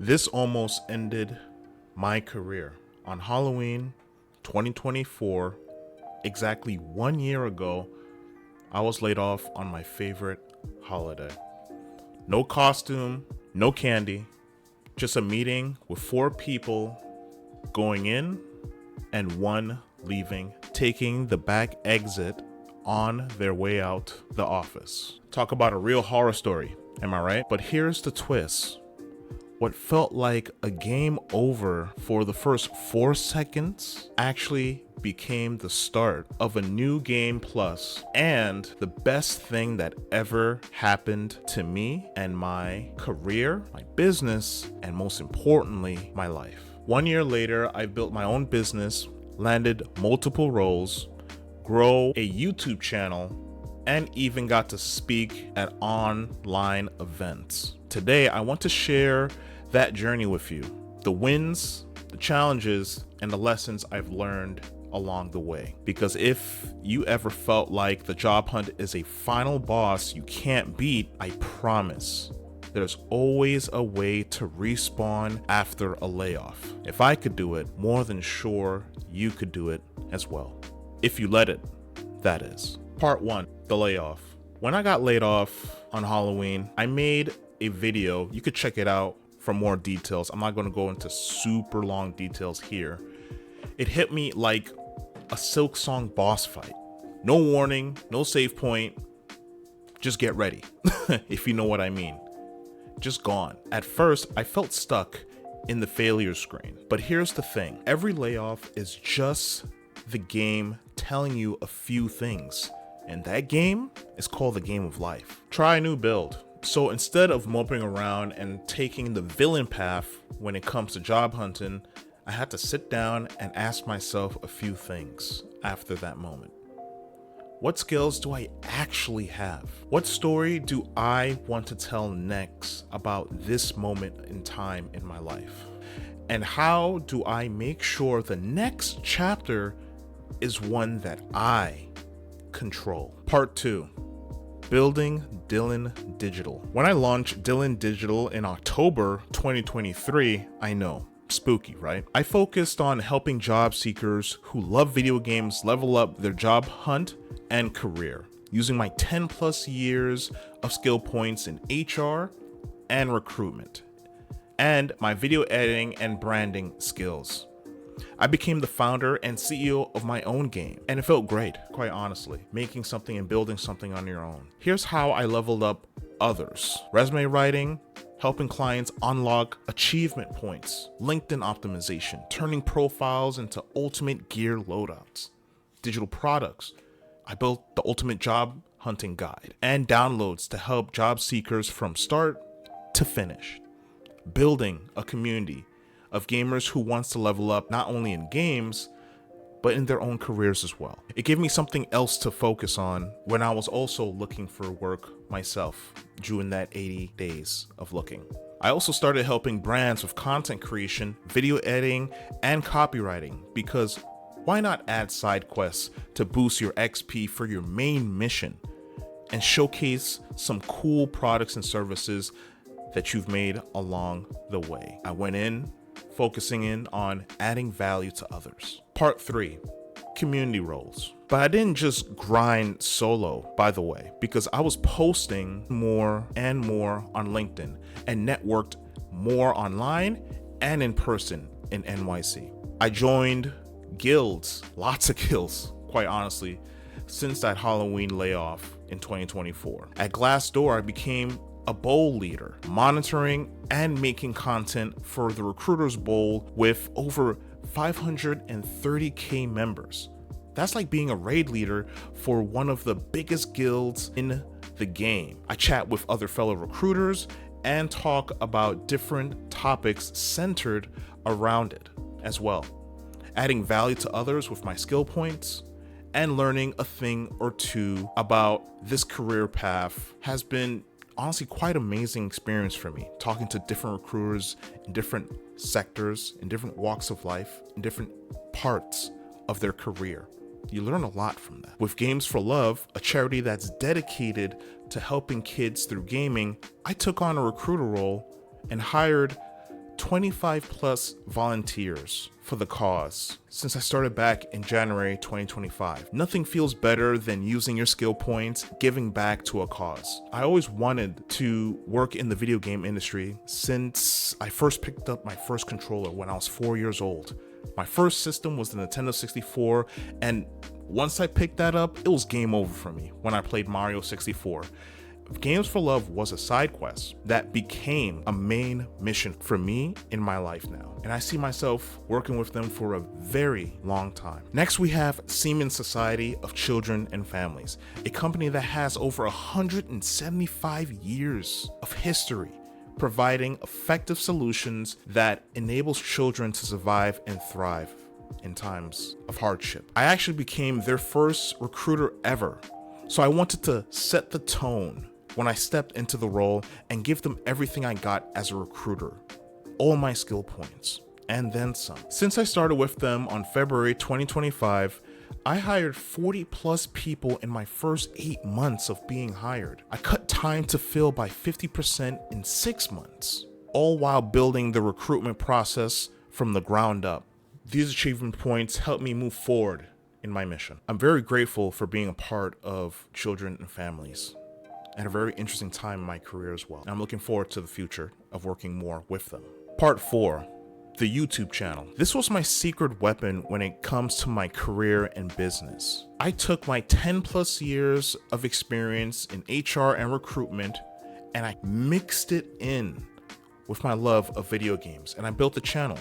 This almost ended my career. On Halloween 2024, exactly 1 year ago, I was laid off on my favorite holiday. No costume, no candy, just a meeting with 4 people going in and 1 leaving, taking the back exit on their way out the office. Talk about a real horror story, am I right? But here's the twist. What felt like a game over for the first 4 seconds actually became the start of a new game plus and the best thing that ever happened to me and my career, my business, and most importantly, my life. 1 year later, I built my own business, landed multiple roles, grow a YouTube channel, and even got to speak at online events. Today, I want to share that journey with you, the wins, the challenges, and the lessons I've learned along the way. Because if you ever felt like the job hunt is a final boss you can't beat, I promise there's always a way to respawn after a layoff. If I could do it, more than sure you could do it as well. If you let it, that is. Part 1, the layoff. When I got laid off on Halloween, I made a video. You could check it out for more details. I'm not going to go into super long details here. It hit me like a Silk Song boss fight. No warning, no save point. Just get ready, if you know what I mean. Just gone. At first, I felt stuck in the failure screen. But here's the thing. Every layoff is just the game telling you a few things. And that game is called the game of life. Try a new build. So instead of moping around and taking the villain path when it comes to job hunting, I had to sit down and ask myself a few things after that moment. What skills do I actually have? What story do I want to tell next about this moment in time in my life? And how do I make sure the next chapter is one that I control? Part 2. Building Dylan Digital. When I launched Dylan Digital in October 2023, I know, spooky, right? I focused on helping job seekers who love video games level up their job hunt and career using my 10 plus years of skill points in HR and recruitment and my video editing and branding skills. I became the founder and CEO of my own game, and it felt great, quite honestly, making something and building something on your own. Here's how I leveled up others. Resume writing, helping clients unlock achievement points, LinkedIn optimization, turning profiles into ultimate gear loadouts, digital products. I built the ultimate job hunting guide and downloads to help job seekers from start to finish. Building a community of gamers who wants to level up not only in games, but in their own careers as well. It gave me something else to focus on when I was also looking for work myself during that 80 days of looking. I also started helping brands with content creation, video editing, and copywriting, because why not add side quests to boost your XP for your main mission and showcase some cool products and services that you've made along the way? I went in focusing in on adding value to others. Part 3, community roles. But I didn't just grind solo, by the way, because I was posting more and more on LinkedIn and networked more online and in person in NYC. I joined guilds, lots of guilds, quite honestly, since that Halloween layoff in 2024. At Glassdoor, I became a bowl leader, monitoring and making content for the Recruiters Bowl with over 530K members. That's like being a raid leader for one of the biggest guilds in the game. I chat with other fellow recruiters and talk about different topics centered around it as well, adding value to others with my skill points and learning a thing or two about this career path has been honestly quite amazing experience for me, talking to different recruiters in different sectors, in different walks of life, in different parts of their career. You learn a lot from that. With Games for Love, a charity that's dedicated to helping kids through gaming, I took on a recruiter role and hired 25 plus volunteers for the cause since I started back in January 2025. Nothing feels better than using your skill points, giving back to a cause. I always wanted to work in the video game industry since I first picked up my first controller when I was 4 years old. My first system was the Nintendo 64, and once I picked that up, it was game over for me when I played Mario 64. Games for Love was a side quest that became a main mission for me in my life now, and I see myself working with them for a very long time. Next, we have Seaman Society of Children and Families, a company that has over 175 years of history, providing effective solutions that enables children to survive and thrive in times of hardship. I actually became their first recruiter ever, so I wanted to set the tone when I stepped into the role and give them everything I got as a recruiter, all my skill points, and then some. Since I started with them on February 2025, I hired 40 plus people in my first 8 months of being hired. I cut time to fill by 50% in 6 months, all while building the recruitment process from the ground up. These achievement points helped me move forward in my mission. I'm very grateful for being a part of Children and Families at a very interesting time in my career as well. And I'm looking forward to the future of working more with them. Part 4, the YouTube channel. This was my secret weapon when it comes to my career and business. I took my 10 plus years of experience in HR and recruitment, and I mixed it in with my love of video games, and I built a channel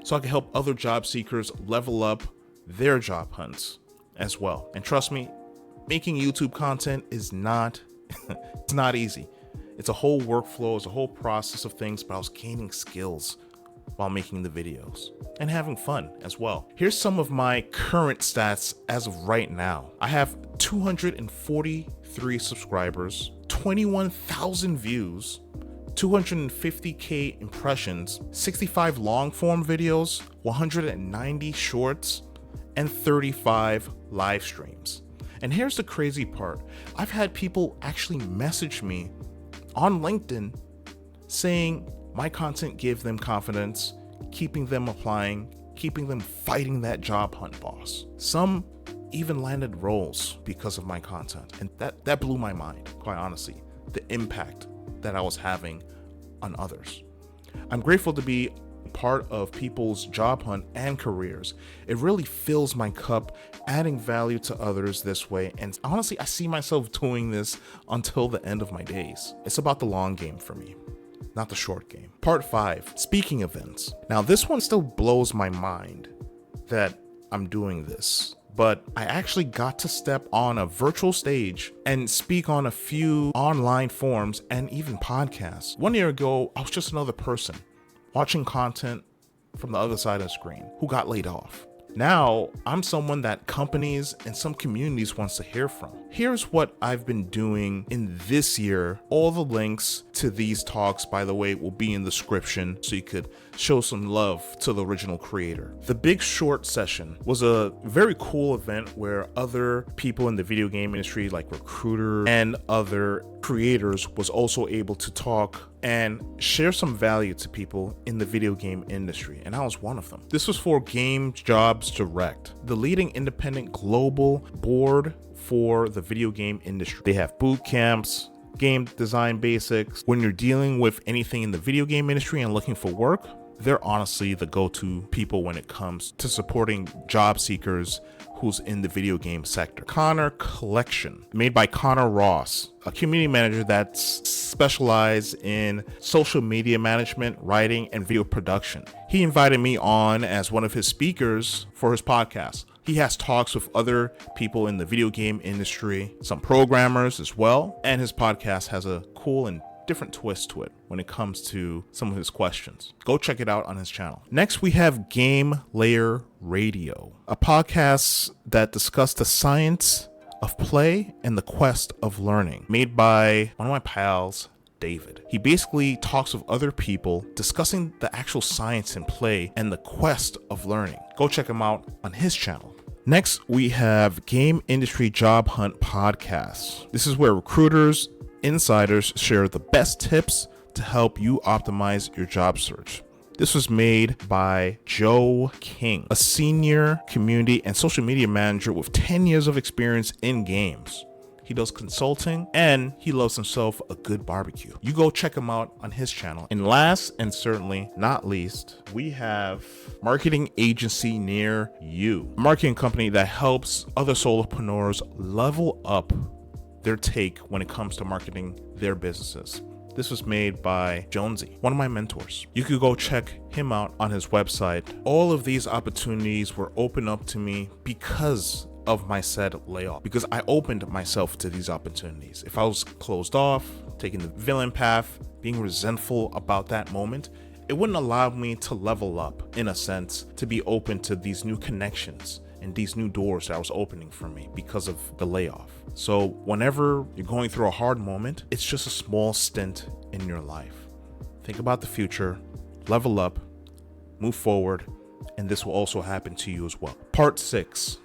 so I could help other job seekers level up their job hunts as well. And trust me, making YouTube content is not it's not easy. It's a whole workflow, it's a whole process of things, but I was gaining skills while making the videos and having fun as well. Here's some of my current stats as of right now. I have 243 subscribers, 21,000 views, 250K impressions, 65 long form videos, 190 shorts, and 35 live streams. And here's the crazy part. I've had people actually message me on LinkedIn saying my content gave them confidence, keeping them applying, keeping them fighting that job hunt boss. Some even landed roles because of my content. And that blew my mind, quite honestly, the impact that I was having on others. I'm grateful to be part of people's job hunt and careers. It really fills my cup, adding value to others this way. And honestly, I see myself doing this until the end of my days. It's about the long game for me, not the short game. Part 5, speaking events. Now, this one still blows my mind that I'm doing this, but I actually got to step on a virtual stage and speak on a few online forums and even podcasts. 1 year ago, I was just another person watching content from the other side of the screen who got laid off. Now, I'm someone that companies and some communities wants to hear from. Here's what I've been doing in this year. All the links to these talks, by the way, will be in the description so you could show some love to the original creator. The Big Short session was a very cool event where other people in the video game industry, like recruiters and other creators, was also able to talk and share some value to people in the video game industry, and I was one of them. This was for Game Jobs Direct, the leading independent global board for the video game industry. They have boot camps, game design basics. When you're dealing with anything in the video game industry and looking for work, they're honestly the go-to people when it comes to supporting job seekers who's in the video game sector. Connor Collection, made by Connor Ross, a community manager that's specialized in social media management, writing, and video production. He invited me on as one of his speakers for his podcast. He has talks with other people in the video game industry, some programmers as well, and his podcast has a cool and different twist to it when it comes to some of his questions. Go check it out on his channel. Next, we have Game Layer Radio, a podcast that discusses the science of play and the quest of learning, made by one of my pals, David. He basically talks with other people discussing the actual science in play and the quest of learning. Go check him out on his channel. Next, we have Game Industry Job Hunt Podcast. This is where recruiters, insiders share the best tips to help you optimize your job search. This was made by Joe King, a senior community and social media manager with 10 years of experience in games. He does consulting and he loves himself a good barbecue. You go check him out on his channel. And last and certainly not least, we have Marketing Agency Near You, a marketing company that helps other solopreneurs level up their take when it comes to marketing their businesses. This was made by Jonesy, one of my mentors. You could go check him out on his website. All of these opportunities were opened up to me because of my said layoff, because I opened myself to these opportunities. If I was closed off, taking the villain path, being resentful about that moment, it wouldn't allow me to level up, in a sense, to be open to these new connections and these new doors that was opening for me because of the layoff. So whenever you're going through a hard moment, it's just a small stint in your life. Think about the future, level up, move forward, and this will also happen to you as well. Part 6,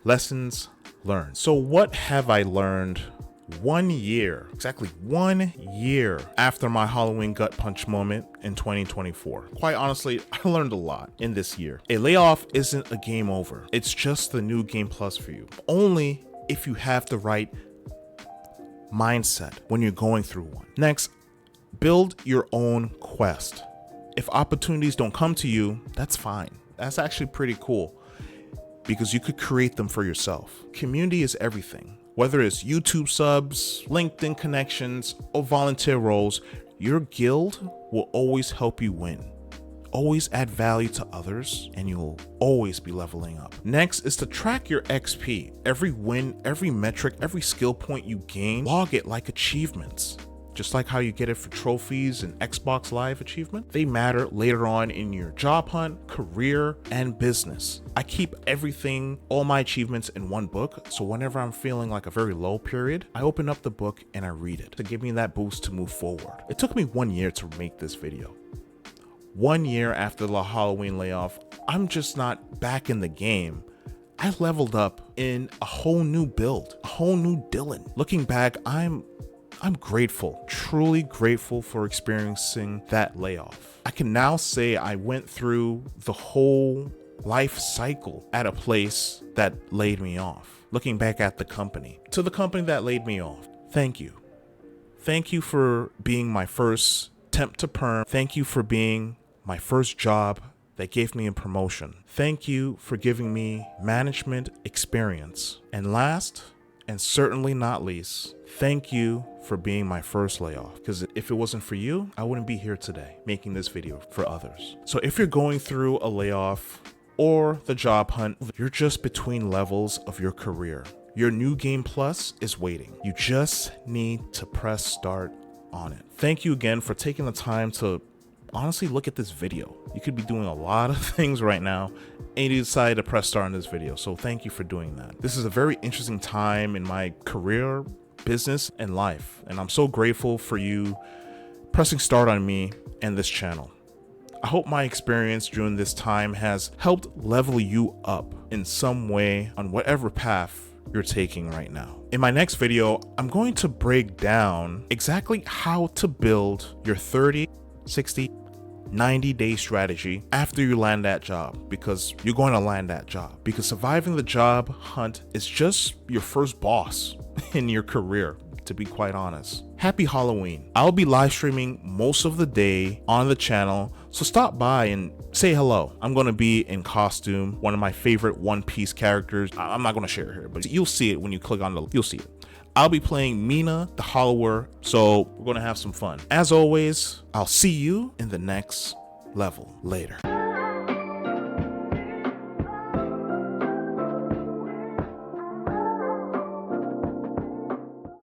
lessons learned. So what have I learned 1 year, exactly 1 year after my Halloween gut punch moment in 2024? Quite honestly, I learned a lot in this year. A layoff isn't a game over. It's just the new game plus for you. Only if you have the right mindset when you're going through one. Next, build your own quest. If opportunities don't come to you, that's fine. That's actually pretty cool because you could create them for yourself. Community is everything. Whether it's YouTube subs, LinkedIn connections, or volunteer roles, your guild will always help you win. Always add value to others, and you'll always be leveling up. Next is to track your XP. Every win, every metric, every skill point you gain, log it like achievements. Just like how you get it for trophies and Xbox Live achievement, they matter later on in your job hunt, career, and business. I keep everything, all my achievements in one book, so whenever I'm feeling like a very low period, I open up the book and I read it to give me that boost to move forward. It took me 1 year to make this video. 1 year after the Halloween layoff, I'm just not back in the game. I leveled up in a whole new build, a whole new Dylan. Looking back, I'm grateful, truly grateful for experiencing that layoff. I can now say I went through the whole life cycle at a place that laid me off. Looking back at the company, to the company that laid me off, thank you. Thank you for being my first temp to perm. Thank you for being my first job that gave me a promotion. Thank you for giving me management experience. And last, and certainly not least, thank you for being my first layoff, because if it wasn't for you, I wouldn't be here today making this video for others. So if you're going through a layoff or the job hunt, you're just between levels of your career. Your new game plus is waiting. You just need to press start on it. Thank you again for taking the time to honestly look at this video. You could be doing a lot of things right now and you decided to press start on this video. So thank you for doing that. This is a very interesting time in my career, business, and life. And I'm so grateful for you pressing start on me and this channel. I hope my experience during this time has helped level you up in some way on whatever path you're taking right now. In my next video, I'm going to break down exactly how to build your 30, 60, 90-day strategy after you land that job, because you're going to land that job. Because surviving the job hunt is just your first boss in your career, to be quite honest. Happy Halloween. I'll be live streaming most of the day on the channel, so stop by and say hello. I'm going to be in costume, one of my favorite One Piece characters. I'm not going to share it here, but you'll see it when you click on you'll see it. I'll be playing Mina the Hollower, so we're going to have some fun. As always, I'll see you in the next level later.